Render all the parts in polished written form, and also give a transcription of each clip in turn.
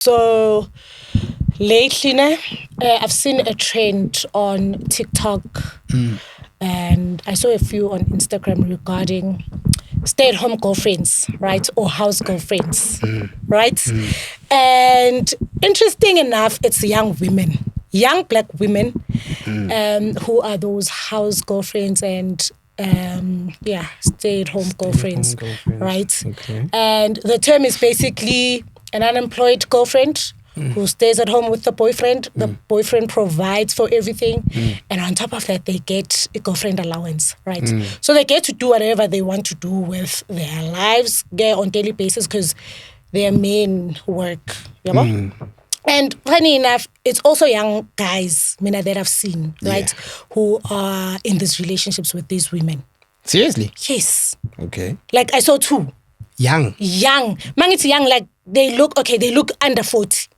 So lately, I've seen a trend on TikTok and I saw a few on Instagram regarding stay-at-home girlfriends, right? Or house girlfriends, right? And interesting enough, it's young women, young black women who are those house girlfriends and stay-at-home girlfriends, right? Okay. And the term is basically an unemployed girlfriend who stays at home with the boyfriend. The boyfriend provides for everything. And on top of that, they get a girlfriend allowance, right? So they get to do whatever they want to do with their lives on daily basis because their main work, you know? And funny enough, it's also young guys, Mina, that I've seen, right, who are in these relationships with these women. Seriously? Yes. Okay. Like I saw two. Young. Man, it's young, like they look under 40.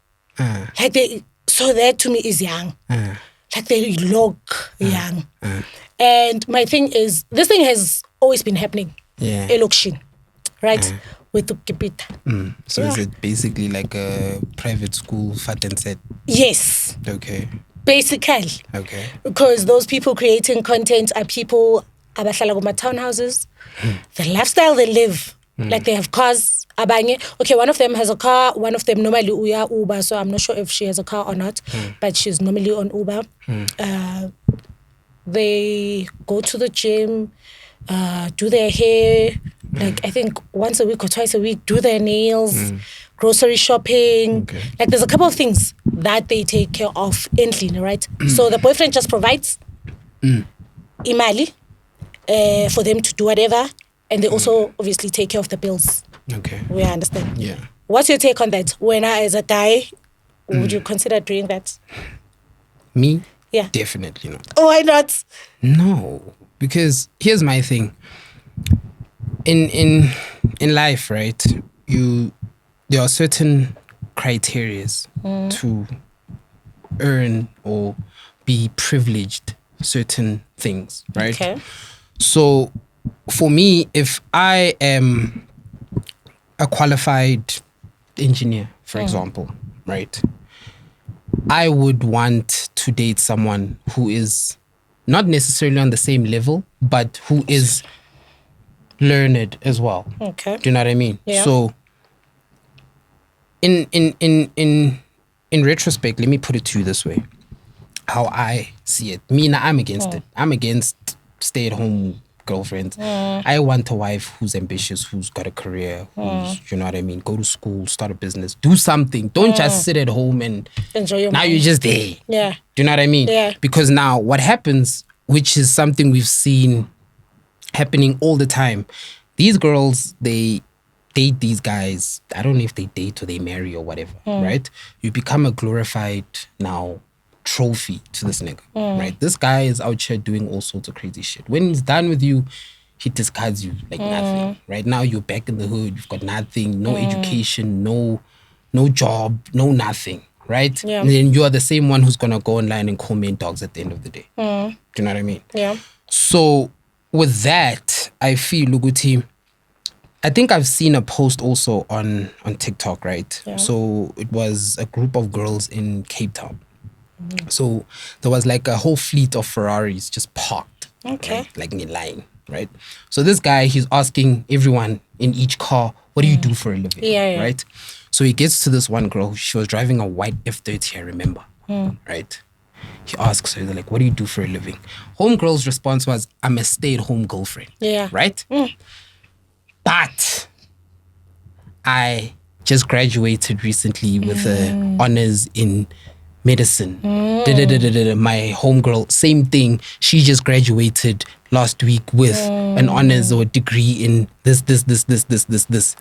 So that to me is young. Like they look young. And my thing is, this thing has always been happening. Yeah. Election, right? With the Kipita. So is it basically like a private school fat and set? Yes. Okay. Basically. Okay. Because those people creating content are people abahlala kuma townhouses. The lifestyle they live. Like they have cars. Abanye. Okay, one of them has a car. One of them normally uya Uber. So I'm not sure if she has a car or not. But she's normally on Uber. They go to the gym, do their hair. Like I think once a week or twice a week, do their nails, grocery shopping. Okay. Like there's a couple of things that they take care of endlessly, right? So the boyfriend just provides imali for them to do whatever. And they also obviously take care of the bills. Okay. We understand. Yeah. What's your take on that? When I, as a guy, would you consider doing that? Me? Yeah. Definitely not. Why not? No. Because here's my thing. In life, right? There are certain criterias to earn or be privileged certain things, right? Okay. So for me, if I am a qualified engineer, for example, right? I would want to date someone who is not necessarily on the same level, but who is learned as well. Okay. Do you know what I mean? Yeah. So in retrospect, let me put it to you this way. How I see it. I'm against it. I'm against stay-at-home girlfriends. I want a wife who's ambitious, who's got a career, who's, you know what I mean, go to school, start a business, do something. Don't just sit at home and enjoy your now mind. you're just there. Yeah. Do you know what I mean? Yeah. Because now what happens, which is something we've seen happening all the time, these girls, they date these guys. I don't know if they date or they marry or whatever, right? You become a glorified now trophy to this nigga, right? This guy is out here doing all sorts of crazy shit. When he's done with you, he discards you like nothing. Right now, you're back in the hood. You've got nothing, no education, no job, no nothing, right? Yeah. And then you are the same one who's gonna go online and call men dogs at the end of the day. Do you know what I mean? Yeah. So with that, I feel Luguti. I think I've seen a post also on TikTok, right? Yeah. So it was a group of girls in Cape Town. So there was like a whole fleet of Ferraris just parked, Okay. right? Like in line, right? So this guy, he's asking everyone in each car, what do you do for a living, Yeah. right? So he gets to this one girl. She was driving a white F30, I remember, right? He asks her, they're like, what do you do for a living? Homegirl's response was, I'm a stay-at-home girlfriend, Yeah. right? But I just graduated recently with honors in medicine. My homegirl, same thing. She just graduated last week with an honors or degree in this.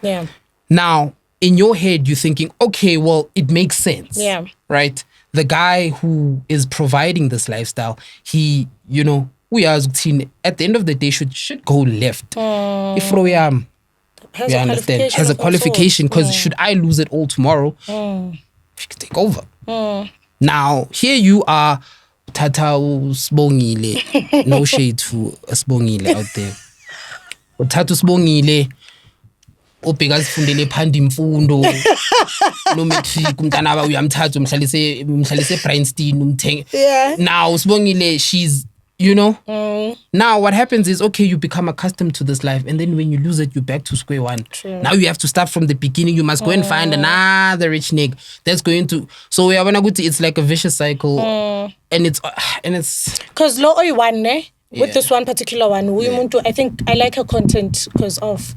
Yeah. Now, in your head, you're thinking, okay, well, it makes sense. Yeah. Right? The guy who is providing this lifestyle, he, you know, we are at the end of the day should go left. If we Has you a understand, qualification has a of some qualification, sort. because should I lose it all tomorrow, she could take over. Now, here you are, Tata Sbongile, no shade to a Sbongile out there. But Tata Sbongile, obheka azifundele phanda imfundo no matric umntana uyamthatha umhlalise Bryanston umthenge now sibongile she's you know now what happens is okay you become accustomed to this life and then when you lose it you're back to square one. Now you have to start from the beginning. You must go and find another rich nigga that's going to so we are it's like a vicious cycle and it's because lo one with this one particular one I think I like her content because of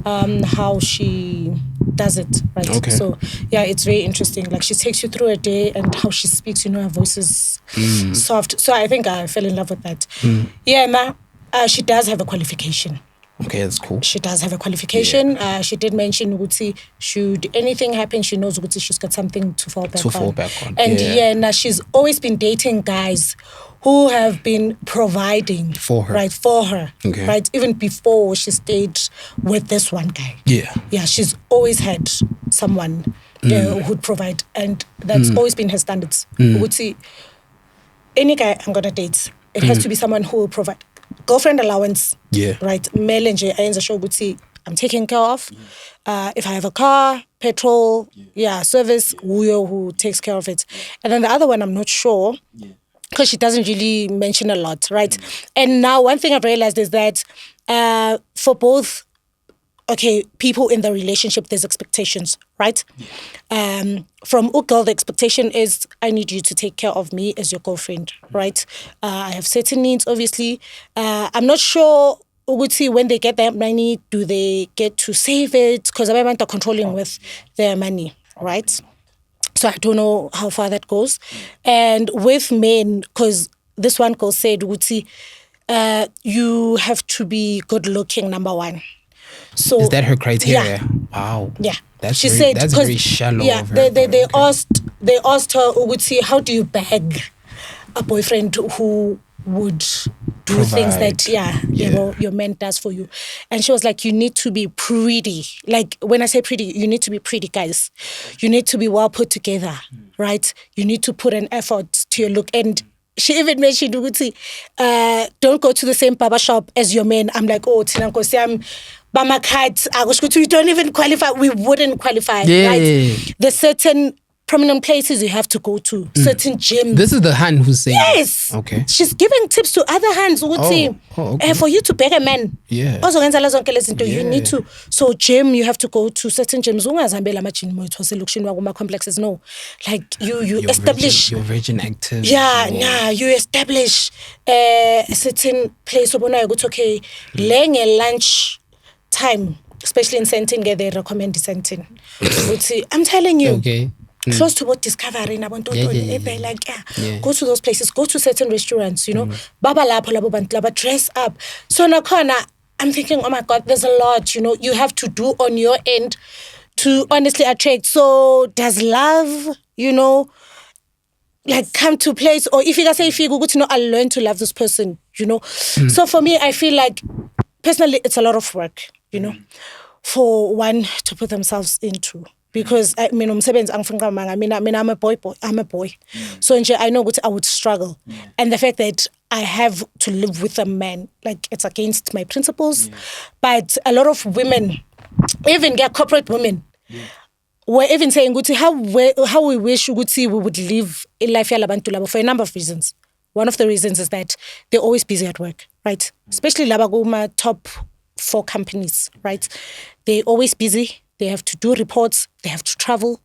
how she does it, right? Okay. So yeah, it's very interesting. Like she takes you through a day and how she speaks, her voice is soft. So I think I fell in love with that. Yeah, she does have a qualification. Okay, that's cool. She does have a qualification. She did mention Uguti, should anything happen, she knows Uguti, she's got something to fall back on. And now she's always been dating guys who have been providing for her. Right, for her. Okay. Right, even before she stayed with this one guy. Yeah, she's always had someone who'd provide, and that's always been her standards. Uguti, any guy I'm gonna date, it has to be someone who will provide. Girlfriend allowance, right? Male and ayenza sure ukuthi I'm taken care of. If I have a car, petrol, service, who takes care of it. And then the other one I'm not sure because she doesn't really mention a lot, right? And now one thing I've realized is that for both people in the relationship, there's expectations, right? From girl, the expectation is I need you to take care of me as your girlfriend, right? I have certain needs, obviously. I'm not sure when they get that money, do they get to save it? Because I are controlling with their money, right? So I don't know how far that goes. And with men, because this one girl said, you have to be good looking, number one. So is that her criteria? Wow. Yeah. She said that's very shallow. Yeah. Of her. They asked her, Uguti, how do you beg a boyfriend who would do things that your man does for you? And she was like, you need to be pretty. Like when I say pretty, you need to be pretty, guys. You need to be well put together, right? You need to put an effort to your look. And she even mentioned, don't go to the same barber shop as your man. I'm like, Tinanko Sam, Bamakat, we don't even qualify. We wouldn't qualify, right? There's certain prominent places you have to go to, certain gyms. This is the hand who's saying yes. Okay. She's giving tips to other hands. Okay. For you to beg a man. Also, you need to. So gym, you have to go to certain gyms. Complexes. No. Like you establish. Your virgin active. You establish a certain place. Okay, laying a lunch time, especially in Sentin, they recommend Sentin. I'm telling you. Okay. Close to what Discovery and go to those places, go to certain restaurants, Baba lapho labo bantu laba dress up. So nakhona I'm thinking, oh my God, there's a lot, you have to do on your end to honestly attract. So does love, like come to place, or if you can say if you go to I'll learn to love this person, So for me, I feel like personally it's a lot of work, for one to put themselves into. Because I'm a boy. So I know what I would struggle. And the fact that I have to live with a man, like it's against my principles. But a lot of women, even corporate women, were even saying how we wish we would live in life for a number of reasons. One of the reasons is that they're always busy at work, right? Especially Labaguma top 4 companies, right? They're always busy. They have to do reports. They have to travel.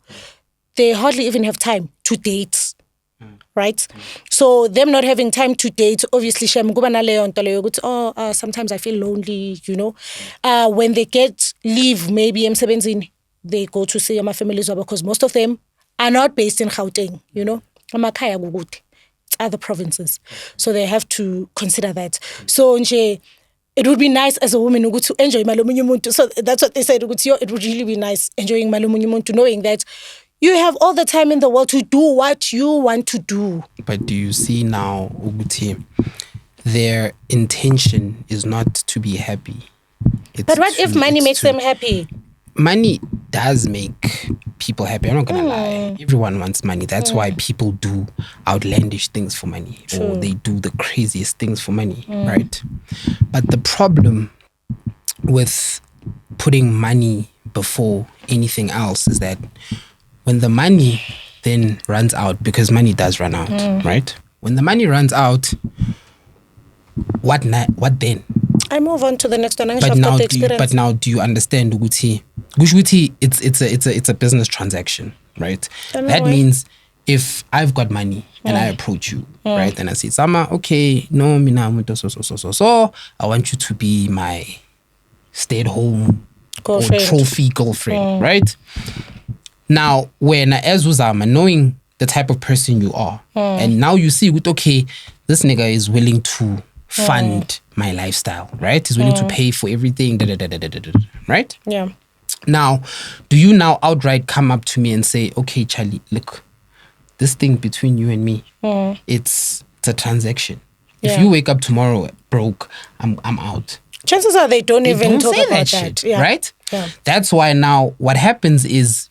They hardly even have time to date, right? So them not having time to date, obviously, sometimes I feel lonely, When they get leave, maybe they go to see my families because most of them are not based in Gauteng, It's other provinces. So they have to consider that. So it would be nice as a woman to enjoy malumunye muntu. So that's what they said. It would really be nice enjoying malumunye muntu, knowing that you have all the time in the world to do what you want to do. But do you see now, Uguti, their intention is not to be happy. But what if money makes them happy? Money does make people happy. I'm not going to lie. Everyone wants money. That's why people do outlandish things for money. True. Or they do the craziest things for money, right? But the problem with putting money before anything else is that when the money then runs out, because money does run out, right? When the money runs out, what then? I move on to the next one. But now do you understand Uguti? It's a business transaction, right? That means if I've got money and I approach you, right, and I say, Sama, okay, no, mina so I want you to be my stay-at-home or trophy girlfriend, right? Now, when as Uzama, knowing the type of person you are, and now you see, okay, this nigga is willing to fund my lifestyle, right? He's willing to pay for everything, right? Yeah. Now, do you now outright come up to me and say, okay, Charlie, look, this thing between you and me, it's a transaction. If you wake up tomorrow broke, I'm out. Chances are they don't even talk about that shit, yeah. right? Yeah. That's why now what happens is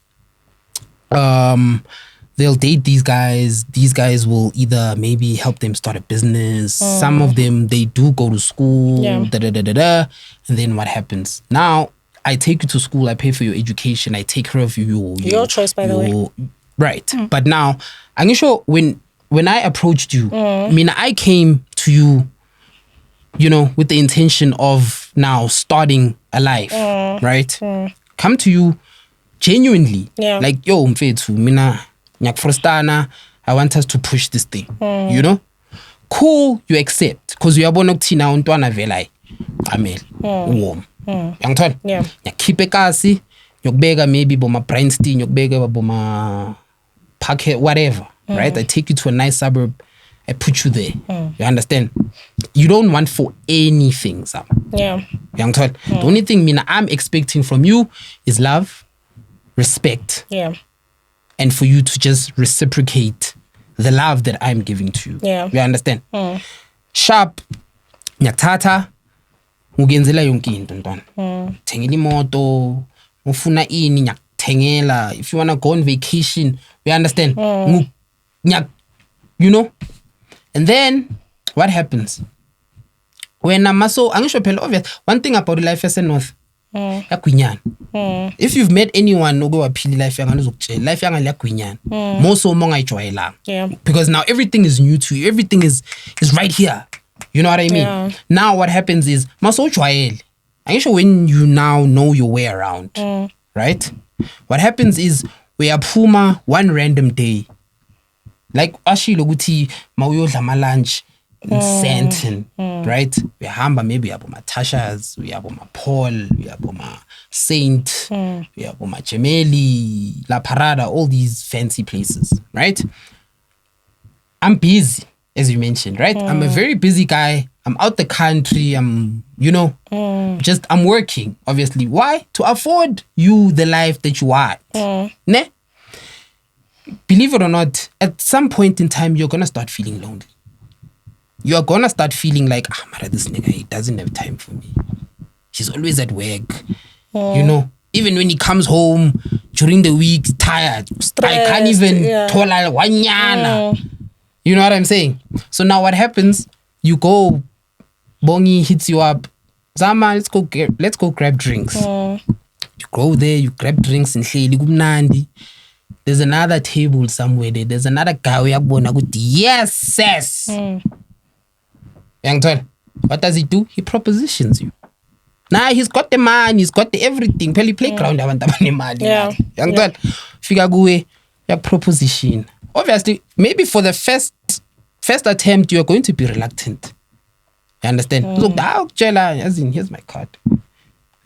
they'll date these guys. These guys will either maybe help them start a business. Some of them, they do go to school, and then what happens? Now, I take you to school, I pay for your education, I take care of you. Your choice, by the way. Right. But now, I'm sure when I approached you, I mean, I came to you, you know, with the intention of now starting a life, right? Come to you genuinely. Yeah. Like, yo, mfethu, mina, nyak frustana, I want us to push this thing, you know? Cool, you accept. Because you are born now, untwana velai. Amel, warm. Yangton? Yeah. Keep a kasi, yokbega maybe boma Bryanstein, yokbega boma Parkhead, whatever, right? I take you to a nice suburb, I put you there. You understand? You don't want for anything, Sam. Yeah. Yangton? The only thing I'm expecting from you is love, respect. Yeah. And for you to just reciprocate the love that I'm giving to you. Yeah. You understand? Sharp, nyatata, ngenzela yonke into ntwana. Thengela imoto, ufuna ini nyakuthengela. If you want to go on vacation, you understand? You know? And then what happens? When I'm so angisho phela obvious, one thing about life as a North, if you've met anyone no go waphila life yanga uzokutshela life yanga liyagwinyana more so monga ijwayelanga because now everything is new to you, everything is right here, you know what I mean? Now what happens is maso ujwayele angisho when you now know your way around, right? What happens is uyaphuma one random day like ashilo ukuthi mawuyodla ama lunch in Santon, right? We hamba maybe yabo Tasha's, we yabo Paul, we yabo Saint, we yabo Gemelli, La Parada, all these fancy places, right? I'm busy, as you mentioned, right? I'm a very busy guy. I'm out the country. I'm, you know, I'm working, obviously. Why? To afford you the life that you want. Ne? Believe it or not, at some point in time, you're going to start feeling lonely. You're going to start feeling like, this nigga, he doesn't have time for me. He's always at work. You know, even when he comes home during the week, tired. Stressed, I can't even tola wanyana. You know what I'm saying? So now what happens? You go, Bongi hits you up. Zama, let's go grab drinks. You go there, you grab drinks and say, there's another table somewhere there. There's another guy who yes. Young Tol, what does he do? He propositions you. Now he's got the man, he's got the everything. Peli playground, Young Tol, figure go away, your proposition. Obviously, maybe for the first attempt, you are going to be reluctant. You understand? So, here's my card.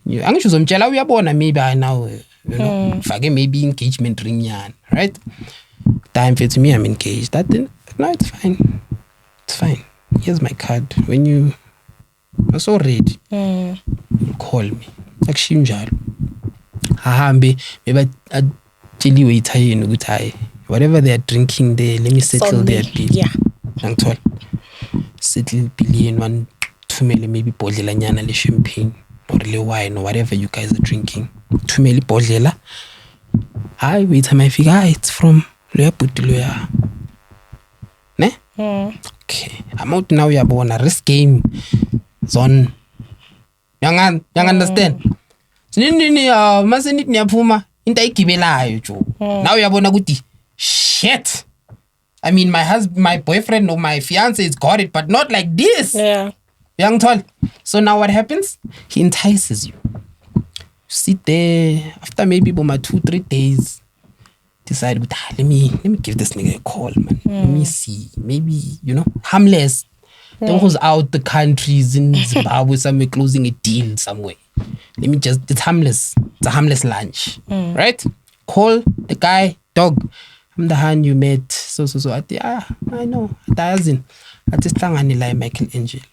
You maybe I now, you know, if I get maybe engagement ring, right? Time for me, I'm engaged. That then, no, it's fine. It's fine. Here's my card. When you are so ready, you call me. Like Shinjal. Maybe I tell you whatever they are drinking there, let me settle their bill. Yeah. Settle billion, 1, 2 million, maybe bodlela nyana le champagne or le wine or whatever you guys are drinking. 2 million bodlela. Hi, wait time I figure it's from Loya Putiloya. Ne? Okay. I'm out now, you're on a risk game zone. Young understand? Nini mase nithi niyaphuma into ayigibelayo jo. Now uyabona ukuthi shit. I mean my boyfriend or my fiance has got it, but not like this. Yeah. Young tall. So now what happens? He entices you. You sit there after maybe 2-3 days. Decide, let me give this nigga a call, man. Let me see. Maybe, harmless. Who's out the countries in Zimbabwe somewhere closing a deal somewhere. It's harmless. It's a harmless lunch. Right? Call the guy, dog. I'm the hand you met. So. I know. Doesn't. I just like Michelangelo.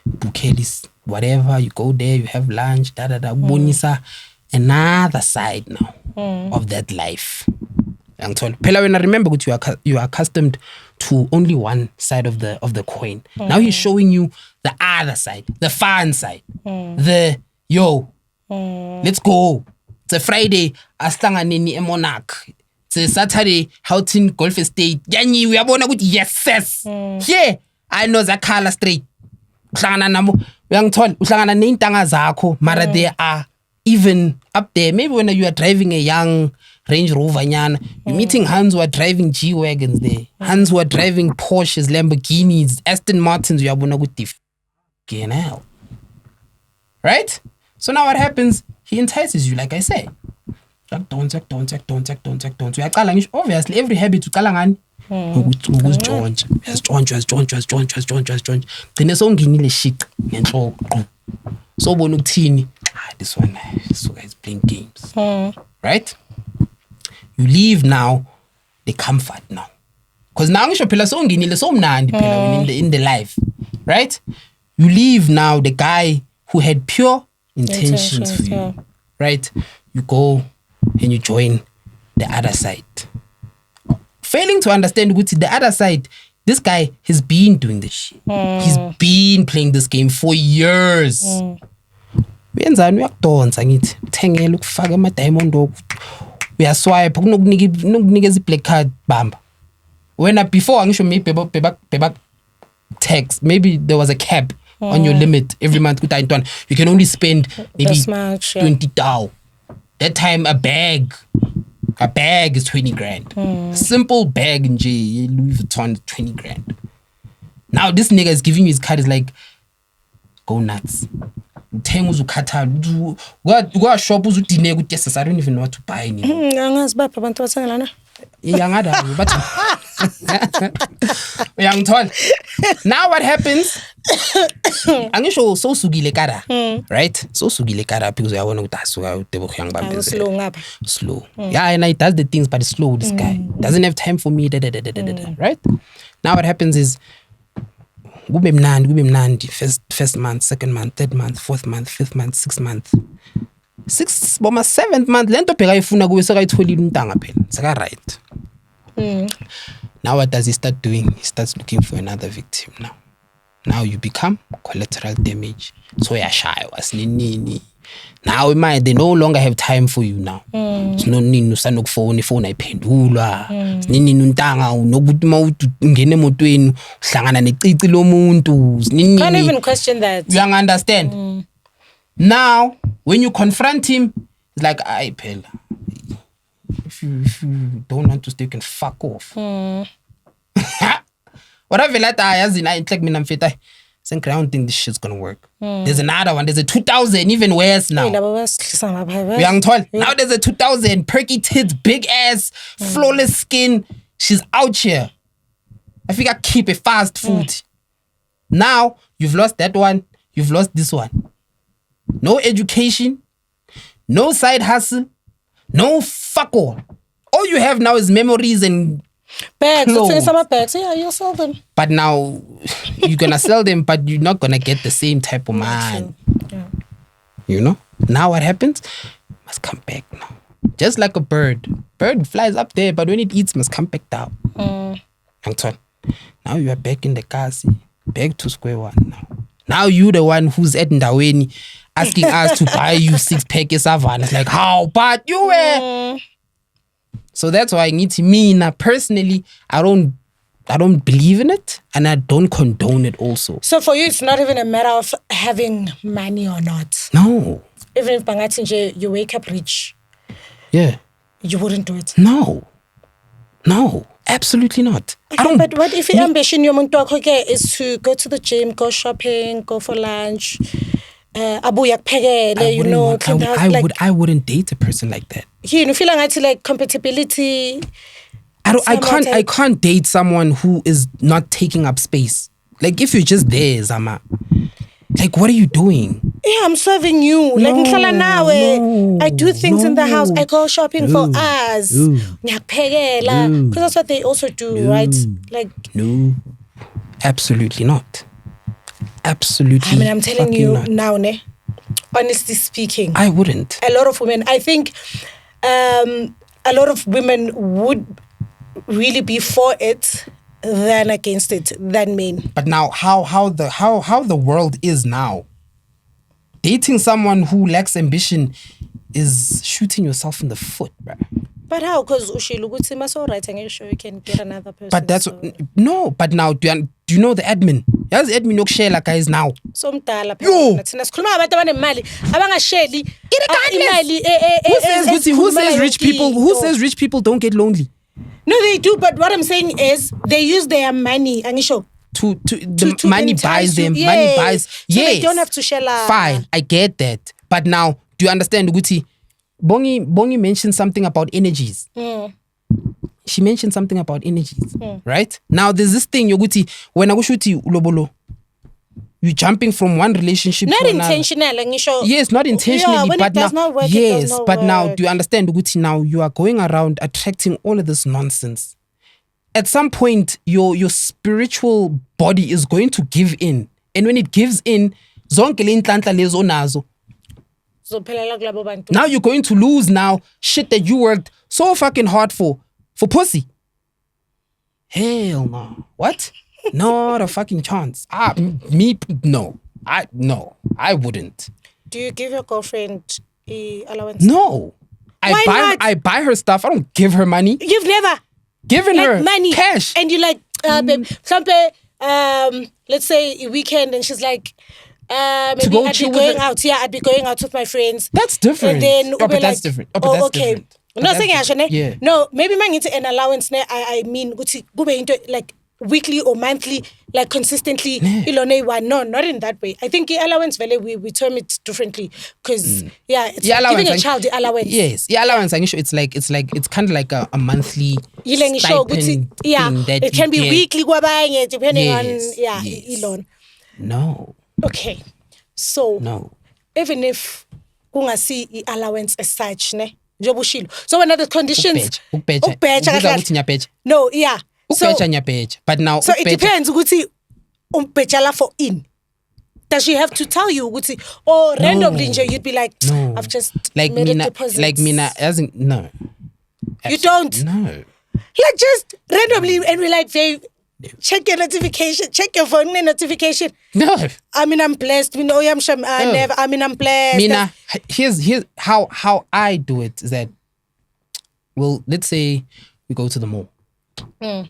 Bukelis, whatever, you go there, you have lunch, bonisa, another side now of that life. Pela, when I remember that you are accustomed to only one side of the coin. Now he's showing you the other side, the fun side. Let's go. It's a Friday, Astanganini Monarch. It's a Saturday, Houghton Golf Estate. Yani, we are born good, yes. Yeah, I know the color straight. Uhlangana neintanga zakho mara they are even up there. Maybe when you are driving a young Range Rover nyana, you're meeting Hans who are driving G-Wagons there. Hans who are driving Porsches, Lamborghinis, Aston Martins. Uyabona ukuthi fucking hell. Right? So now what happens? He entices you, like I say. Don't. Obviously, every habit uqala ngani? Ukuzintshontsha gcine sowunginile shit ngenhloko sobona ukuthini this one guy is playing games. Right? You leave now the comfort now, because now ngisho phela sowunginile somnandi phela in the life. Right? You leave now the guy who had pure intentions for you. Right? You go and you join the other side, failing to understand the other side. This guy has been doing this shit. He's been playing this game for years. Uyenzani uyakudonsa ngithi uthengele ukufaka ama diamond uyaswipe kunokunikeza black card bamba. When before angisho maybe beba tax, maybe there was a cap on your limit every month. You can only spend maybe 20,000. That time a bag is 20 grand. A simple bag in Louis Vuitton is 20 grand. Now this nigga is giving you his card, is like, go nuts. Go shop uzudine ukuthi I don't even know what to buy anymore. Angazi bapha abantu bathengelana. Iyangada but uyangithola. Now what happens? Angisho so sugile kara. Right? So sugile kara because uyabona ukuthi asuka uTeboho yangibambezela. Slow ngapha. Slow. Yeah, and he does the things but it's slow, this guy. Doesn't have time for me. Right? Now what happens is kube mnandi first month, second month, third month, fourth month, fifth month, sixth month. 7th month lento phela ifuna kube sekayitholile untanga phela. Seka right. Now what does he start doing? He starts looking for another victim now. Now you become collateral damage. So shy was nini. Now they no longer have time for you now. No nini usanokufona ifone ayiphendulwa. Nini untanga unokuthi mawungena emotweni uhlangana necici lomuntu. Can't even question that. You understand? Now when you confront him, it's like I phela. If you don't want to stay, you can fuck off. Whatever that I like me I think I don't think this shit's gonna work. There's another one. There's a 2000, even worse now. Now there's a 2000, perky tits, big ass, flawless skin. She's out here. I think I keep a fast food. Now you've lost that one. You've lost this one. No education, no side hustle, no fuck all. All you have now is memories and bags. Some bags. Yeah, you'll sell them. But now you're gonna sell them, but you're not gonna get the same type of man. Yeah. You know? Now what happens? Must come back now. Just like a bird. Bird flies up there, but when it eats, must come back down. Now you are back in the car, see? Back to square one now. Now you the one who's at Ndaweni asking us to buy you 6-pack Savannah. It's like, how? But you were. So that's why I need to me now personally, I don't I don't believe in it, and I don't condone it also. So for you, it's not even a matter of having money or not. No. Even if bangathi you wake up rich, Yeah. you wouldn't do it. No, absolutely not. Okay, but what if your ambition is to go to the gym, go shopping, go for lunch, abuya kuphekele, you know, clean the house, I wouldn't date a person like that. You feel like compatibility. I can't date someone who is not taking up space. Like if you're just there, Zama. Like what are you doing? Yeah, I'm serving you. No, I do things in the house. I go shopping for us. Because that's what they also do, right? Like no, absolutely not. Absolutely. I mean, I'm telling you not. now, honestly speaking, I wouldn't. A lot of women, I think, a lot of women would really be for it than against it than men. But now, how the world is now, dating someone who lacks ambition is shooting yourself in the foot, bruh. But how? Because Ushiluguti must all right, and you sure you can get another person. But that's no. But now, do you know the admin? Yes, admin yok share like guys now. So mdala. Yo. Who says rich people? Who says rich people don't get lonely? No, they do. But what I'm saying is, they use their money, Anisho. To money buys them. Yes. Money buys. So yes. they don't have to share. Fine, I get that. But now, do you understand, Uguti? Bongi mentioned something about energies. She mentioned something about energies, right? Now, there's this thing, Yoguti, when I go shoot you, Ulobolo, you're jumping from one relationship not to another. Not intentional. Yes, not intentionally, yeah, when but it does now, not work, yes, it does not but work. now, do you understand, Uguti? Now you are going around attracting all of this nonsense. At some point, your spiritual body is going to give in, and when it gives in, zonke le inhlanhla lezo onazo. Now you're going to lose shit that you worked so fucking hard for pussy. Hell no. What? Not a fucking chance. No. I wouldn't. Do you give your girlfriend allowance? No. Why not? I buy her stuff. I don't give her money. You've never given her money, cash. And you babe, let's say a weekend, and she's like, maybe I'd be going out. Yeah, I'd be going out with my friends. That's different. And then but that's different. Oh, okay. Different. No, saying yeah. No, maybe man into an allowance. I mean, go into like weekly or monthly, like consistently. No, not in that way. I think the allowance value we term it differently because it's like giving a child the allowance. Yes, the allowance. It's kind of like a monthly stipend. It can be weekly, depending on Elon. No. Okay, so no. Even if see allowance as such, so when the conditions, no, yeah. So, but now, so it depends. For in. Does she have to tell you? Or randomly, you'd be like, no. I've just made a deposit. Like Mina, as in, no. You don't? No. Like just randomly, and we're like, babe, check your notification, check your phone notification. No. I mean, I'm blessed. I'm blessed. Mina, here's how I do it is that, well, let's say we go to the mall.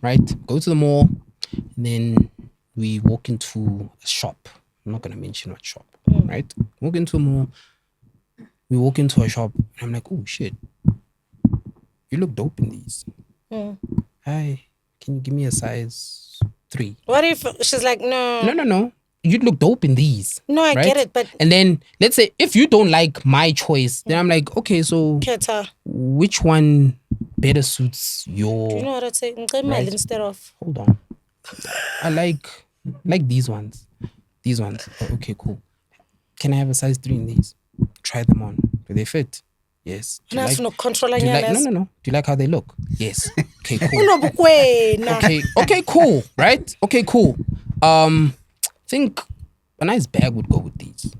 Right? Go to the mall, and then we walk into a shop. I'm not going to mention what shop, right? Walk into a mall, we walk into a shop, and I'm like, oh shit, you look dope in these. Hi, can you give me a size 3? What if she's like, no? You look dope in these. No, I get it, but... And then, let's say, if you don't like my choice, then I'm like, okay, so... which one better suits your... Do you know what I'd say? Right? Instead of... Hold on. I like these ones. These ones. Oh, okay, cool. Can I have a size 3 in these? Try them on. Do they fit? Yes. Do you like, no, do you like how they look? Yes. Okay, cool. Okay, cool. Right? Okay, cool. I think a nice bag would go with these.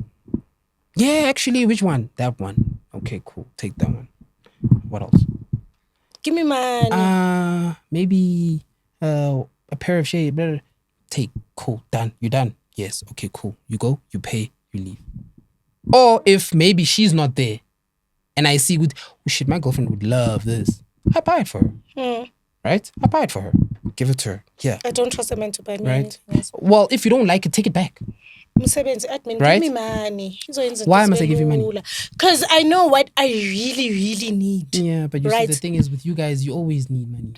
Yeah, actually, which one? That one. Okay, cool. Take that one. What else? Give me money. Maybe a pair of shades. Take. Cool. Done. You done? Yes. Okay, cool. You go, you pay, you leave. Or if maybe she's not there and I see, my girlfriend would love this. I buy it for her. Right? I buy it for her. Give it to her. Yeah. I don't trust a man to buy me Right. anything else. Well, if you don't like it, take it back. Msebenzi, admin, Right? give me money. Why must I give you money? Because I know what I really, really need. Yeah, but you Right. see, the thing is with you guys, you always need money.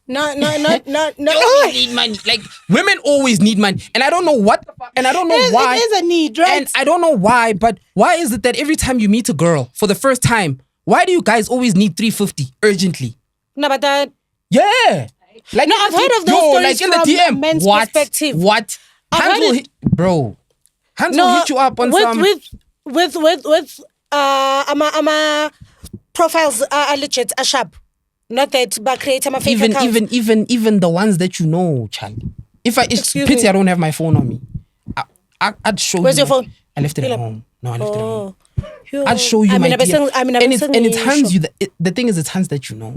No. You always need money. Like, women always need money. And I don't know what the fuck, and I don't know why. It is a need, right? And I don't know why, but why is it that every time you meet a girl for the first time, why do you guys always need 350 urgently? No, but that... Yeah. Like, No, I've heard of those stories like in from the DM. a men's What? perspective. What? I've Hans heard will it. hit, bro. Hans will hit you up on some... With ama profiles are legit, are sharp. Not that, but create my fake accounts. even the ones that you know, Charlie. It's Excuse pity me. I don't have my phone on me. I'd show Where's you. your phone? I left it at Philip. home. No, I left it at home. Yo. I'd show you my DM. And it's hands sure. the thing is, it's hands that you know.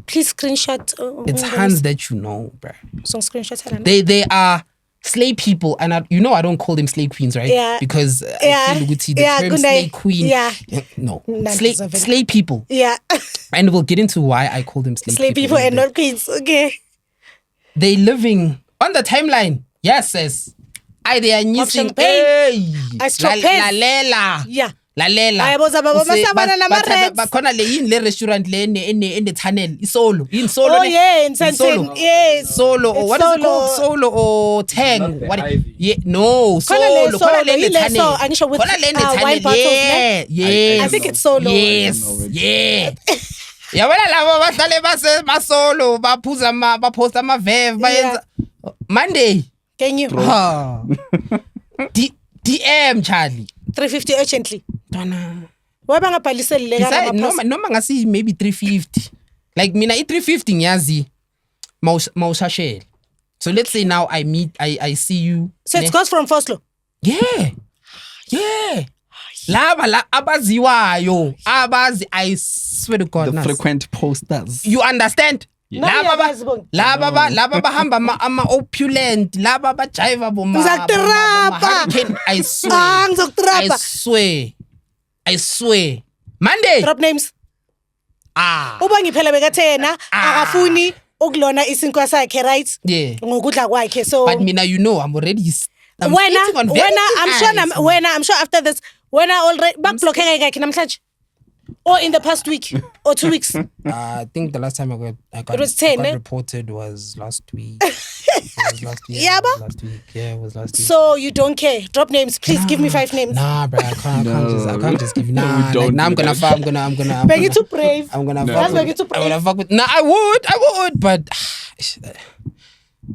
Please screenshot. It's hands that you know, bruh. Some screenshot. They are slay people, and I don't call them slay queens, right? Yeah. Because Yeah. I feel the Yeah, term good slay day. queen. Yeah. No. Not Slay deserving. slay people. Yeah. And we'll get into why I call them slay, Slay people and not queens. Okay. They living on the timeline. Yes, yes. They are missing. champagne. Ice champagne. Lalela. Yeah. Lalela. Ayaboza baba masabana nama-reds. bakhona le yini le restaurant le ene tunnel isolo yini solo Oh ne? yeah, in Solo. Sandton. Yes. Solo or It's what is it Solo. called? Solo or Tang? Not the What? Ivy. Yeah, no, Khona le Solo. Khona le Solo, ile tunnel. so, Anisha, with, Khona le wine tunnel. bottles, Yeah, ne? yes. I think it's Solo. Yes, I don't know which yeah. Yabona labo bahlale basolo baphuza baphosta ama-vev bayenza Monday. Can you? Ha. DM Charlie. 350 urgently. Donna. Why bangabhaliseli le Besides, kana maphasi? noma ngasi maybe 350. Like mina i-350 ngiyazi mawushashela. So let's say now I see you. So it goes from Vosloorus. Yeah. Yeah. Laba abaziwayo. I swear to God. The Nas. frequent posters. You understand? No, yabazi bona. Laba bahamba ama opulent, laba bajiva boma. Ngizakutrapa. I swear. Ngizokutrapa. I swear. Monday. Drop names. Uba ngiphela bekathena akafuni ukulona isinkwa sakhe, right? Yeah. Ngokudla kwakhe. So But mina, I'm already. I'm sure after this, when I already backblocking again namhlanje, or in the past week or 2 weeks. I think the last time I got It was 10, I got eh? reported was last week. It was last week. Yeah, it was ba? last week. Yeah, it was last week. So you don't care. Drop names, please. Give me 5 names. Nah, bro, I can't just give you. Nah, we don't I'm do gonna that. fuck. I'm gonna. Beg you to brave. I'm gonna. No. fuck That's with- beg you to I'm gonna brave. fuck with. Nah, I would, but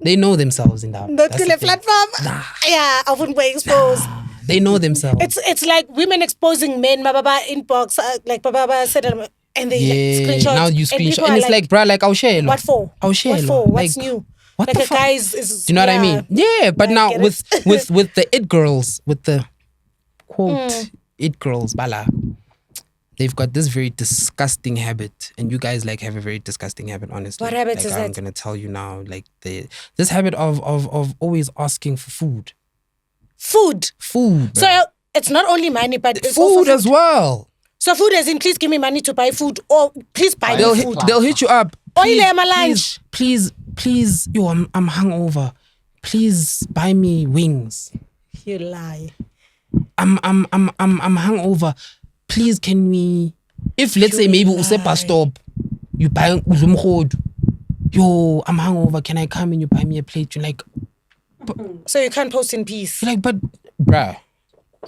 they know themselves in that. Not That's kill a the thing. platform. Yeah, I wouldn't be exposed. They know themselves. It's like women exposing men, mababa inbox, like baba said, and they yeah. like, screenshot. Now you and screenshot, people and are it's like, bro, like I'll share. what for? I'll share. What for? What's Like, new? What like the a fuck? guy is. Do you know what I mean? Yeah, but I now get with it. with the it girls, with the quote it girls, bala, they've got this very disgusting habit, and you guys like have a very disgusting habit, honestly. What habit like, is I'm that? gonna tell you now, like this habit of always asking for food. Food. Food. So bruh. it's not only money, but it's food also as well. So food as in, please give me money to buy food, or please buy They'll me hit, food. they'll hit you up. Oil my lunch. Please, yo, I'm hungover. Please buy me wings. You lie. I'm hungover. Please, can we? If let's say maybe use bus stop, you buy udlumkhodu. Yo, I'm hungover. Can I come and you buy me a plate? You're like, So you can't post in peace. you're like, but bruh,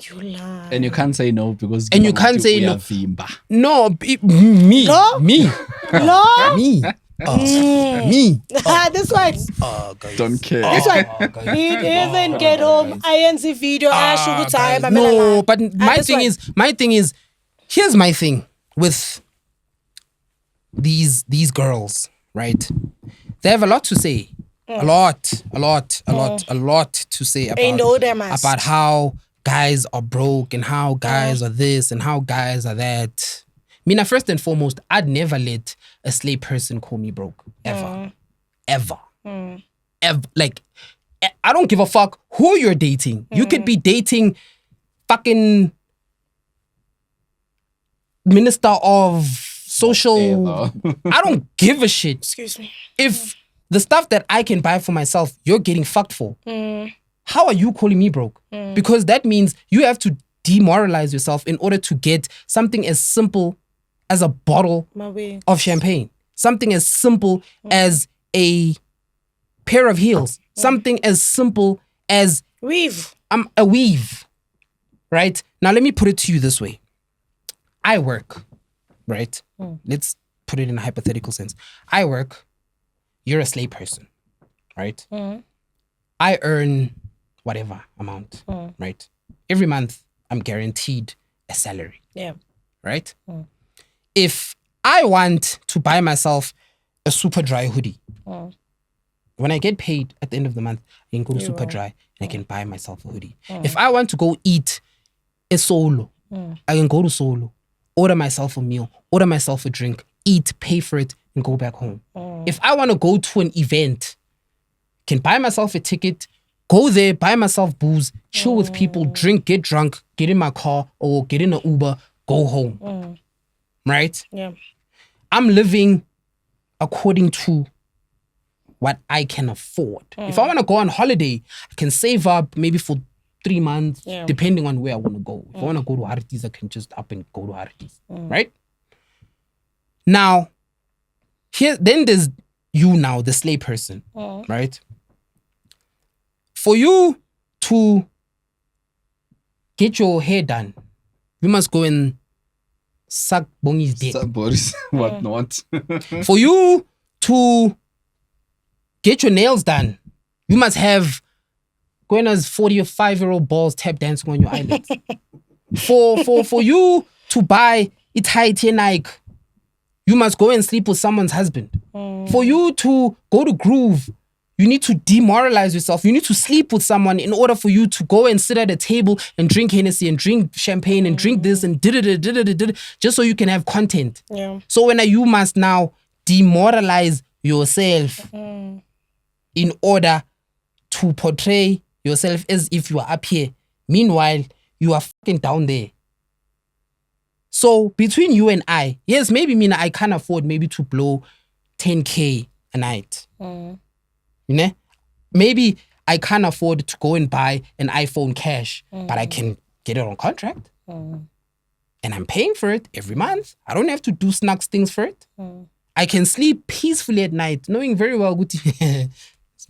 You lie. And you can't say no because And you can't say no. Vimba. no, me, No? me, No. me, me. This one. Oh, guys. Don't care. This one. guys. He even get home. INC video. Ah, time. guys, no, but my this one. thing is, here's my thing with these girls, right? They have a lot to say, a lot to say Ain't no them ass. about how guys are broke and how guys are this and how guys are that. Mina, first and foremost, I'd never let a slave person call me broke ever. Like, I don't give a fuck who you're dating. You could be dating fucking Minister of Social. Whatever. I don't give a shit. Excuse me. If the stuff that I can buy for myself, you're getting fucked for. How are you calling me broke? Because that means you have to demoralize yourself in order to get something as simple as a bottle of champagne. Something as simple as a pair of heels. Something as simple as a weave. Right? Now let me put it to you this way. I work, right? Let's put it in a hypothetical sense. I work, you're a slave person, right? I earn whatever amount, right? Every month, I'm guaranteed a salary. Yeah. Right? If I want to buy myself a super dry hoodie, when I get paid at the end of the month, I can go to super dry and I can buy myself a hoodie. If I want to go eat a solo, I can go to solo, order myself a meal, order myself a drink, eat, pay for it, and go back home. If I want to go to an event, can buy myself a ticket, go there, buy myself booze, chill with people, drink, get drunk, get in my car or get in an Uber, go home. Right? Yeah. I'm living according to what I can afford. If I want to go on holiday, I can save up maybe for 3 months, depending on where I want to go. If I want to go to Harties, I can just up and go to Harties. Right? Now, then there's you now, the slave person. Right? For you to get your hair done, you must go and suck Bongi's dick. Suck Boris, what not? For you to get your nails done, you must have Gwena's 45-year-old balls tap dancing on your eyelids. For you to buy a tight Nike, you must go and sleep with someone's husband. For you to go to Groove, you need to demoralize yourself. You need to sleep with someone in order for you to go and sit at a table and drink Hennessy and drink champagne and drink this and just so you can have content. Yeah. So when you must now demoralize yourself in order to portray yourself as if you are up here. Meanwhile, you are fucking down there. So between you and I, yes, maybe I can't afford maybe to blow 10K a night. You know? Maybe I can't afford to go and buy an iPhone cash, but I can get it on contract. And I'm paying for it every month. I don't have to do snacks things for it. I can sleep peacefully at night, knowing very well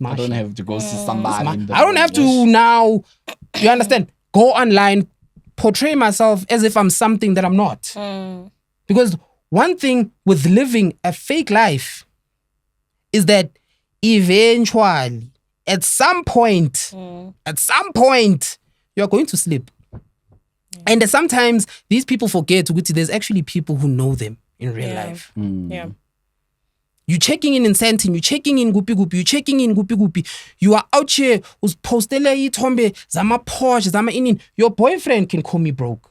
I don't have to go see somebody. I don't have to now, you understand, go online, portray myself as if I'm something that I'm not. Because one thing with living a fake life is that eventually, at some point, you're going to slip. And sometimes these people forget there's actually people who know them in real life. Yeah. You're checking in Santin, you're checking in Gupi, you're checking in Gupi. You are out here who's postele itombe, zama Porsche, zama inin. Your boyfriend can call me broke.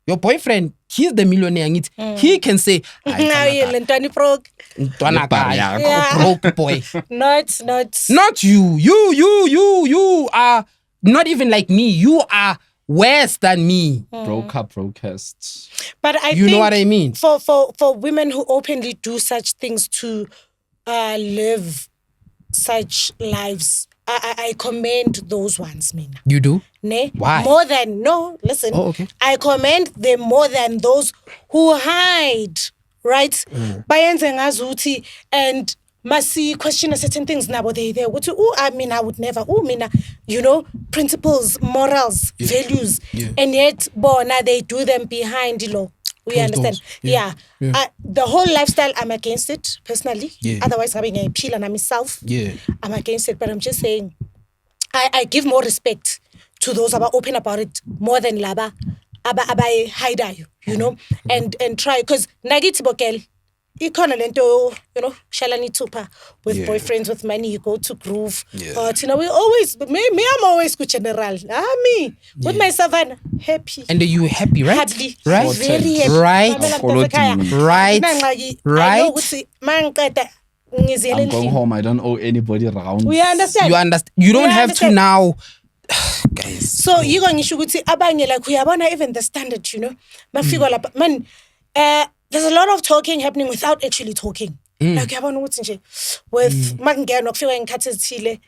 Your boyfriend, he's the millionaire. He can say, Now you're broke. Broke boy. Not you. You are not even like me. You are worse than me. Brokest. But I you think know what I mean? For women who openly do such things to live such lives, I commend those ones, Mina. You do? Ne? Why? More than, no, listen. Oh, okay. I commend them more than those who hide, right? Bayenze ngazuthi and must question certain things now, but they I would never, principles, morals, values, and yet, bona, they do them behind, we understand. Yeah. The whole lifestyle, I'm against it, personally. Yeah. Otherwise, having a pill and myself, I'm against it. But I'm just saying, I give more respect to those who are open about it more than laba, abai hide and try, because nagiti bokel. Lento, shalani tupa with boyfriends with money, you go to Groove. But we always, I'm always good general. Me with my savannah, happy. And are you happy, right? Happy, right? Very happy. Right. I'm going home. I don't owe anybody around. We understand. You understand. You don't have to now. Guys. So you going to abanye like we are even the standard, man. There's a lot of talking happening without actually talking. Like uyabona ukuthi nje with makungena kufika ngikhathi ezithile,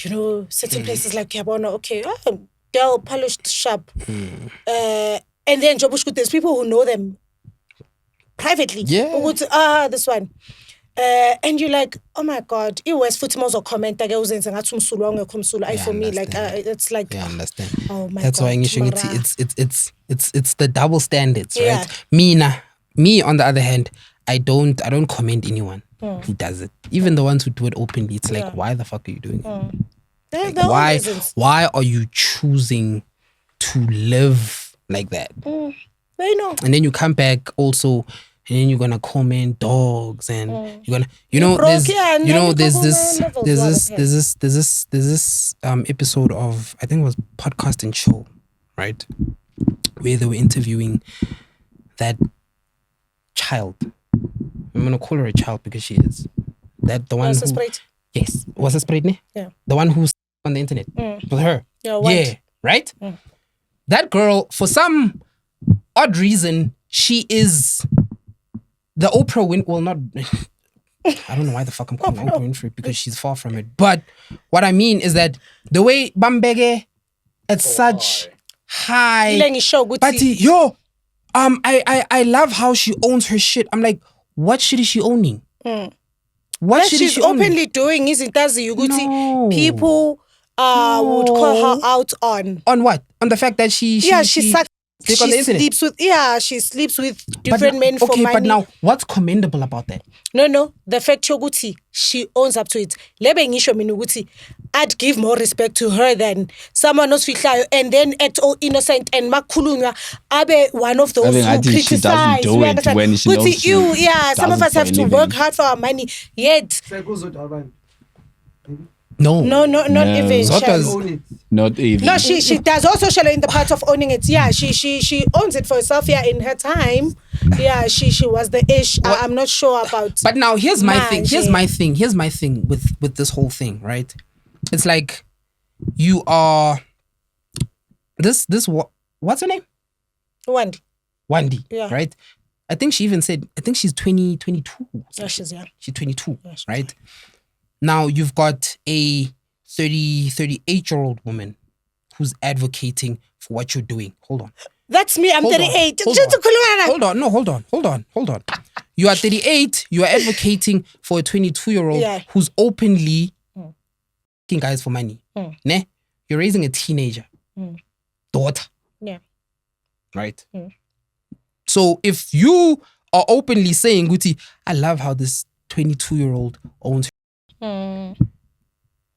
you know, certain places like uyabona, okay, girl polished sharp. And then there's people who know them privately. Yeah. This one. And you're like, oh my God, i-West futhi mawuzo comment ake uzenze ngathi umsulu wangekho umsulu. For me, like it's like, I understand. Oh my That's God. why it's the double standards, right? Me on the other hand, I don't commend anyone who does it. Even the ones who do it openly, it's like, why the fuck are you doing it? Like, why are you choosing to live like that? I know. And then you come back also, and then you're gonna comment dogs, and you're gonna, there's this episode of, I think it was Podcast and Show, right, where they were interviewing that child. I'm gonna call her a child because she is the one who, yes, was a sprite, ne? Yeah, the one who's on the internet with her. Yeah, right. That girl, for some odd reason, she is the Oprah Winfrey. Well, not. I don't know why the fuck I'm calling Oprah Winfrey, because she's far from it. But what I mean is that the way Bambege at such high, but I love how she owns her shit. I'm like, what shit is she owning? What shit is she openly doing? Isn't that the people would call her out on what? On the fact that she sucks. She sleeps with different men for money. Okay, but now, what's commendable about that? No. The fact yoguti, she owns up to it. Lebe ngisho mina ukuthi, I'd give more respect to her than someone else fihlayo and then act all innocent and makhulunywa abe one of those who criticize. She doesn't do it when she knows some of us have to work hard for our money. Yet No, not even. Not even. No, she does also show in the part of owning it. Yeah, she owns it for herself. Yeah, in her time. Yeah, she was the ish. I'm not sure about. But now here's my thing. Here's my thing with this whole thing, right? It's like you are this what's her name? Wendy. Yeah. Right? I think she even said, I think she's 22. Yeah, she's young. She's 22, right? Now you've got a 38-year-old woman who's advocating for what you're doing. Hold on. That's me. I'm 38. Hold on. No, hold on. You are 38. You are advocating for a 22-year-old who's openly asking guys for money. Ne? You're raising a teenager. Daughter. Yeah. Right? So if you are openly saying, Guti, I love how this 22-year-old owns her.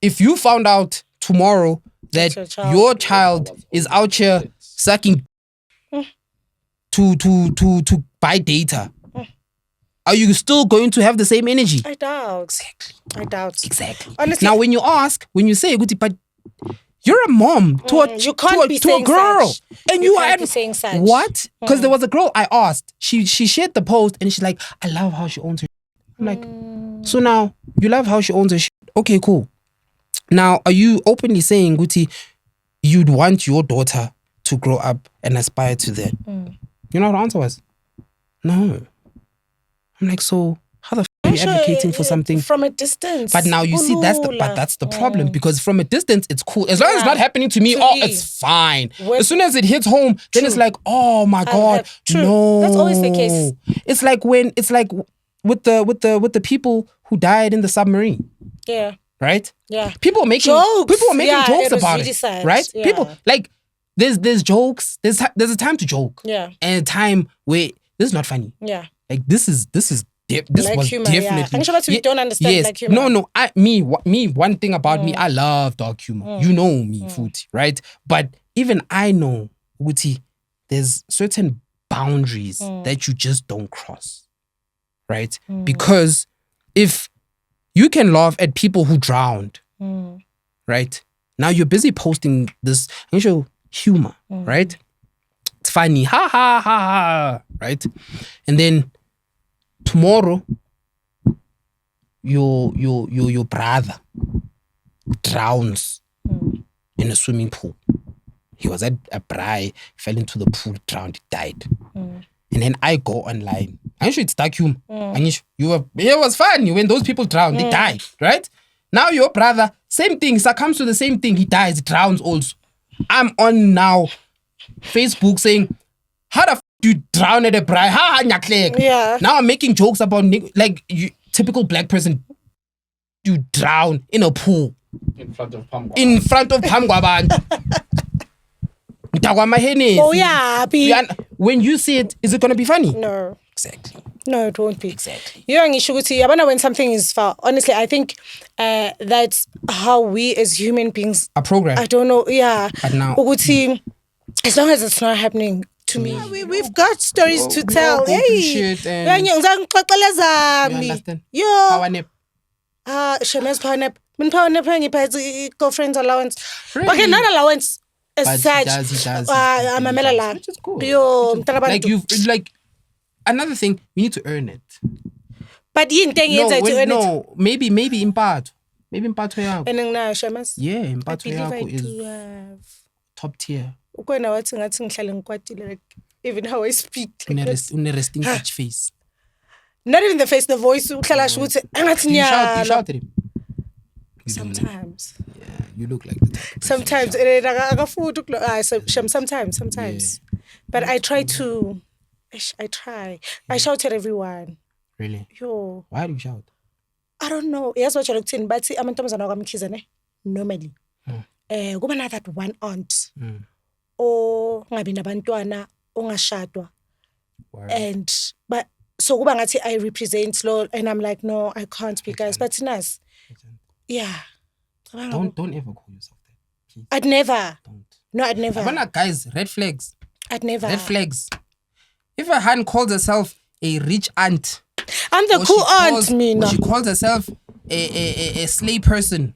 If you found out tomorrow that your child is out here sucking to buy data, are you still going to have the same energy? I doubt. Exactly. Honestly, now, when you say, but you're a mom to a girl, and you are saying such. What? Because there was a girl I asked. She shared the post, and she's like, I love how she owns her. I'm like, so now you love how she owns her shit. Okay, cool. Now, are you openly saying, Guti, you'd want your daughter to grow up and aspire to that? You know what the answer was? No. I'm like, so how the f*** are you advocating for something from a distance? But now you see that's the problem, because from a distance it's cool. As long as it's not happening to me, it's fine. As soon as it hits home, then it's like, oh my God, no. That's always the case. It's like with the people who died in the submarine. Yeah. Right? Yeah. People were making jokes about really it. sad. Right? Yeah. People like there's jokes. There's a time to joke. Yeah. And a time where this is not funny. Yeah. Like this was like humor, definitely. I'm sure we don't understand yes. like humor. No. Me. One thing about me, I love dark humor. You know me, Futi, right? But even I know, Guti, there's certain boundaries that you just don't cross. Right? Because if you can laugh at people who drowned, right? Now you're busy posting this humor, right? It's funny, ha ha ha ha, right? And then tomorrow, your brother drowns in a swimming pool. He was at a braai, fell into the pool, drowned, died. And then I go online, I'm sure it's vacuum. It was fun when those people drowned. They died, right? Now your brother, same thing, succumbs to the same thing. He dies, drowns also. I'm on now Facebook saying, how the you drown at a bride? Yeah. Now I'm making jokes about like typical black person. You drown in a pool. In front of Pamgwa. Oh yeah, when you see it, is it gonna be funny? No. Exactly. No, it won't be. Exactly. When something is far, honestly, I think that's how we as human beings are programmed. I don't know, yeah. But now, as long as it's not happening to me. We've got stories to tell. You understand? Power nap. Sheme's power nap. Power nap girlfriend's allowance. Really? Okay, not allowance as but such. He does. I'm a melala. Which is cool. Another thing, you need to earn it. But you to earn it. Maybe in part. Maybe in part yako. And then now, Shemas. Yeah, in part yako is top tier. Even how I speak. Resting pitch face. Not even the face, the voice. You shout at him. Sometimes. Yeah, you look like the type of Sometimes. Yeah. But I try to. I try. I shout at everyone. Really? Yo. Why do you shout? I don't know. Yes, what you looked in, but I'm normally. Go that one aunt. Or ngabi nabantwana ongashadwa. And but so kuba ngathi I represent law and I'm like no I can't be guys but nice. Yeah. Don't ever call yourself that. Please. I'd never. Don't. No, I'd never. Guys, red flags. I'd never. Red flags. If a hand calls herself a rich aunt, I'm the cool aunt, Mina. She calls herself a slave person.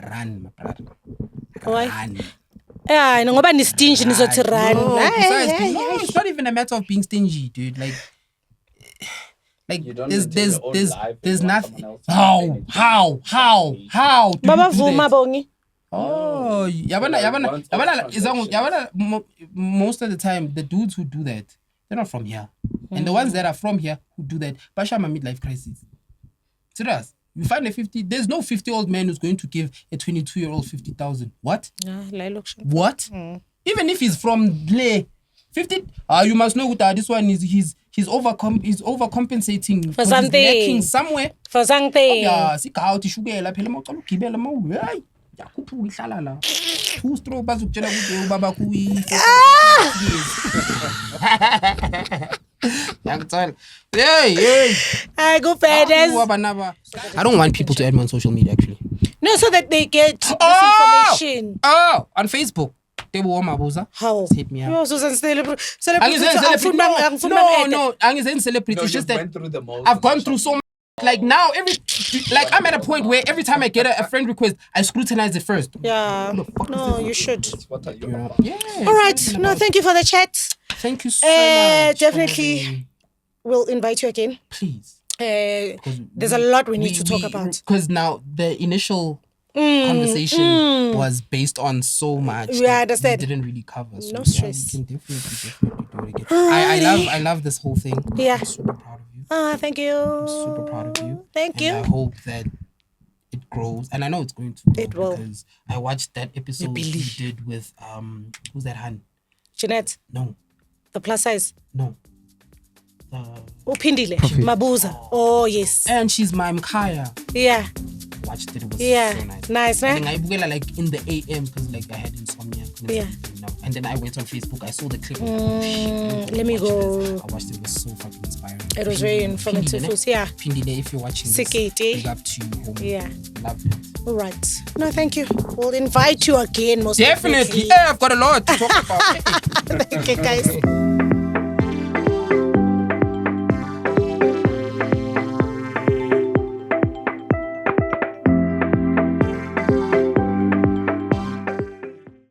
Run, my brother. Why? Run. Yeah, ngoba ni stingy nizothi run. No, it's not even a matter of being stingy, dude. Like there's nothing. How? Baba vuma bongi. Oh, yabana. Most of the time, the dudes who do that, they're not from here, and the ones that are from here who do that, Bashama midlife crisis. Serious. You find a 50. There's no 50-year-old man who's going to give a 22-year-old 50,000. What? What? Even if he's from Ble, 50. You must know that this one is he's overcompensating for something. He's lacking somewhere. For something. Yeah, sikawuthi shukela phela mawuqala ugibela mawu. Hayi, yakhuphuka ihlala la. Two stroke bazukutshela ukuthi ubaba kuyi. Hey. I go Parents. I don't want people to add me on social media actually. No, so that they get this information. On Facebook. Teboho mabuza. How? Hit me up. No, Susan celebrity. No. I'm celebrity. It's just that I've gone through so much. Like now, I'm at a point where every time I get a friend request, I scrutinize it first. Yeah. No, you should. What are you? Yeah. All right. No, thank you for the chat. Thank you so much. Definitely, we'll invite you again. Please. There's a lot we need to talk about. Because now the initial conversation was based on so much. Yeah, I understand. We didn't really cover. So no stress. We can definitely do it again. I love this whole thing. Yeah. I'm super proud of you. Thank you. I'm super proud of you. Thank you. I hope that it grows, and I know it's going to grow. It will. Because I watched that episode you did with who's that hand? Jeanette. No. The plus size. No. Upindile. Mabuza. Oh yes. And she's my Mkaya. Yeah. Watched it. It was so nice, right? And I bugela like in the AM because like I had insomnia. Yeah. And then I went on Facebook. I saw the clip. Let me go. I watched it. It was so fucking inspiring. It was very informative. Yeah. Pindile, if you're watching this, big up to you. Yeah. Love it. All right. No, thank you. We'll invite you again. Most definitely. Yeah, I've got a lot to talk about. Thank you, guys.